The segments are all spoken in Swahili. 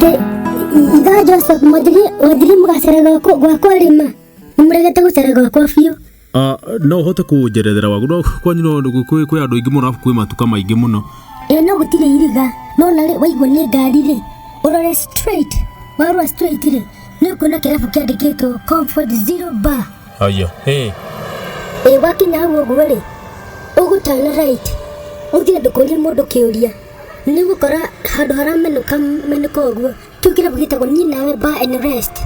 ate iga Joseph modiri mugasera kwa lima umregete gucera kwa fiyo. No hote kujerethera wagu no kwanyu no kwi andu ingi muno kwi matuka maingi muno. No gutire iriga no nare waigwa ni ngari ri urore straight warwa straight ri ni kuna kirafu kiandikitwo Comfort Zero Bar. Aya wakinya uguo ri ugutana right uthie ndukuri mundu kiuria ni gukora handu haramenuka uguo tukira bugitagwo ni nawe Bar and Rest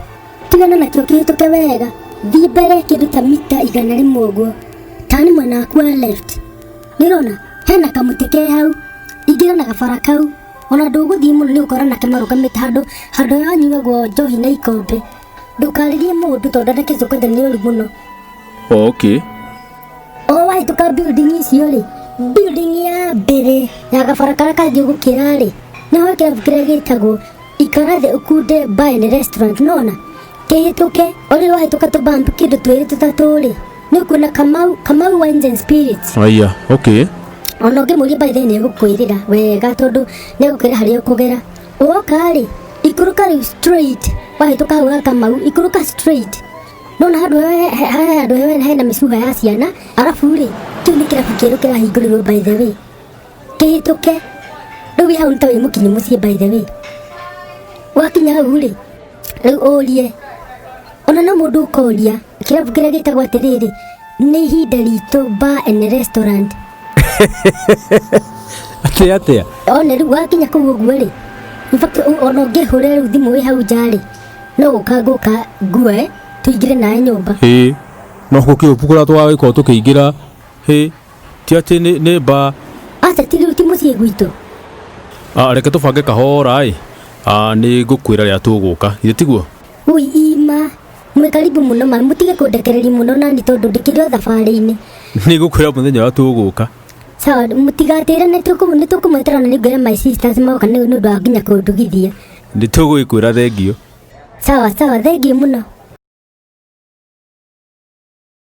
tigana na kio kihituke wega thii mbere kindu ta mita 100 uguo tani mwena waku wa left nirona hena kamutike hau igira na gabara kau ona nduguthii muno ni ukora na kemarugamite handu yanyuagwo njohi na ikombe ndukaririe mundu tondu ndakicuka ni uri muno. Okay. Wahituka building icio ri building ya mbere ya gabara karia kathii gukira ri niho kirabu kiria gitagwo Ikarathe Ukunde Bar and Restaurant nona kihituke uri wahituka tubambu kindu twiri tutatu ri ni kuna Kamau Wines and Spirits. Aya okay. Ono ngimuria by the ni gukwirira wega tondu ni gukwira haria ukugera ugoka ri ikuruka ri straight wahituka hau Kamau ikuruka straight nona handu hena misuha ya ciana arafu ri kiu ni kirabu kiru kirahingũrirwo by the way kihituke riu hau ntawi mukinyi mucii by the way wakinya hau ri riu urie ona no mundu ukoria kirabu kiria gitagwo atiriri ni ihinda ritu Bar and Restaurant. Atia ona riu wakinya kuu uguo ri in fact ona ngihure riu thimu wi hau njari no guka ngue tuingire nae nyumba no gukipukura twawiko tukiingira ti ati ni bar ata tiri ti mucii gwitu reke tubange kahora ni ngukwira ria tuguka ithe tiguo ui ima mwe karibu muno mutige kundekereri muno nani tondu ndikire thabari-ini ni ngukwira muthenya wa tuguka sawa mutigatire ni tukumweterana ni ngwira my sisters magoka ni ndu wa nginya kundugithia ndi tuguikwira thengio sawa thengio muno.